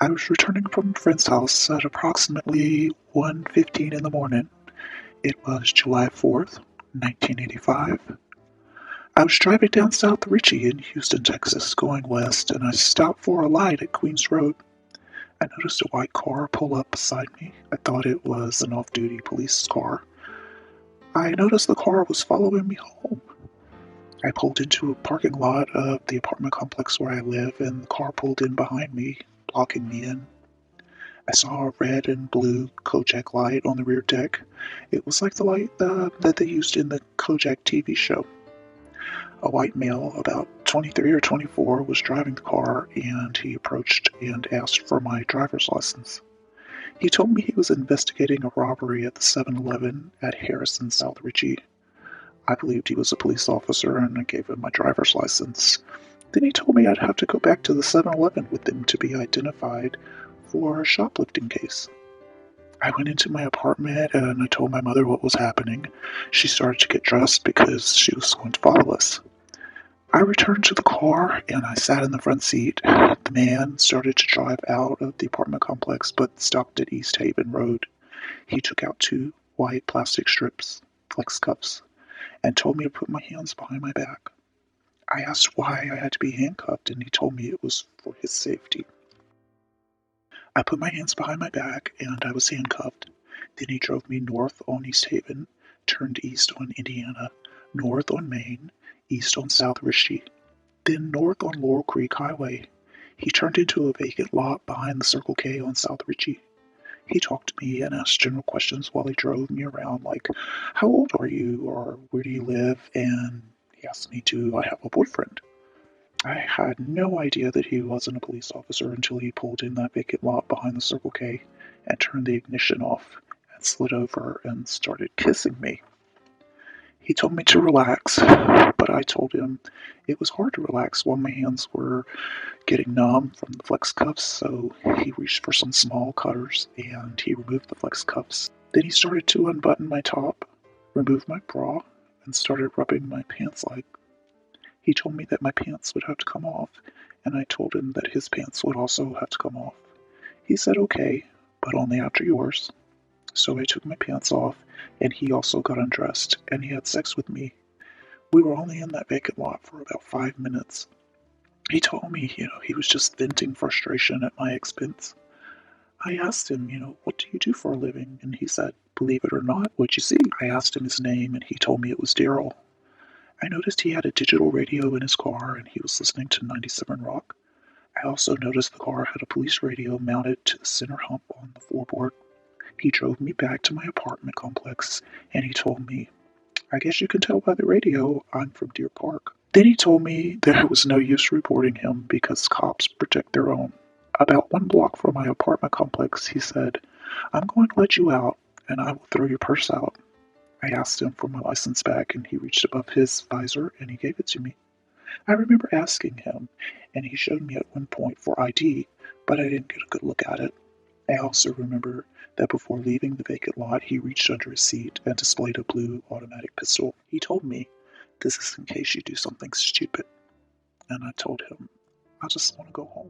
I was returning from a friend's house at approximately 1:15 in the morning. It was July 4th, 1985. I was driving down South Ritchie in Houston, Texas, going west, and I stopped for a light at Queens Road. I noticed a white car pull up beside me. I thought it was an off-duty police car. I noticed the car was following me home. I pulled into a parking lot of the apartment complex where I live, and the car pulled in behind me, blocking me in. I saw a red and blue Kojak light on the rear deck. It was like the light that they used in the Kojak TV show. A white male, about 23 or 24, was driving the car, and he approached and asked for my driver's license. He told me he was investigating a robbery at the 7-Eleven at Harrison, South Ritchie. I believed he was a police officer, and I gave him my driver's license. Then he told me I'd have to go back to the 7-Eleven with him to be identified for a shoplifting case. I went into my apartment and I told my mother what was happening. She started to get dressed because she was going to follow us. I returned to the car and I sat in the front seat. The man started to drive out of the apartment complex but stopped at East Haven Road. He took out two white plastic strips, flex cuffs, and told me to put my hands behind my back. I asked why I had to be handcuffed, and he told me it was for his safety. I put my hands behind my back and I was handcuffed. Then he drove me north on East Haven, turned east on Indiana, north on Main, east on South Ritchie, then north on Laurel Creek Highway. He turned into a vacant lot behind the Circle K on South Ritchie. He talked to me and asked general questions while he drove me around, like, how old are you, or where do you live, and he asked me, do I have a boyfriend? I had no idea that he wasn't a police officer until he pulled in that vacant lot behind the Circle K and turned the ignition off and slid over and started kissing me. He told me to relax, but I told him it was hard to relax while my hands were getting numb from the flex cuffs, so he reached for some small cutters and he removed the flex cuffs. Then he started to unbutton my top, remove my bra, and started rubbing my pants leg. He told me that my pants would have to come off, and I told him that his pants would also have to come off. He said okay, but only after yours. So I took my pants off, and he also got undressed, and he had sex with me. We were only in that vacant lot for about 5 minutes. He told me, he was just venting frustration at my expense. I asked him, what do you do for a living? And he said, believe it or not, what'd you see? I asked him his name, and he told me it was Daryl. I noticed he had a digital radio in his car and he was listening to 97 Rock. I also noticed the car had a police radio mounted to the center hump on the floorboard. He drove me back to my apartment complex and he told me, I guess you can tell by the radio I'm from Deer Park. Then he told me there was no use reporting him because cops protect their own. About 1 block from my apartment complex, he said, I'm going to let you out and I will throw your purse out. I asked him for my license back, and he reached above his visor and he gave it to me. I remember asking him, and he showed me at one point for ID, but I didn't get a good look at it. I also remember that before leaving the vacant lot, he reached under his seat and displayed a blue automatic pistol. He told me, this is in case you do something stupid. And I told him, I just want to go home.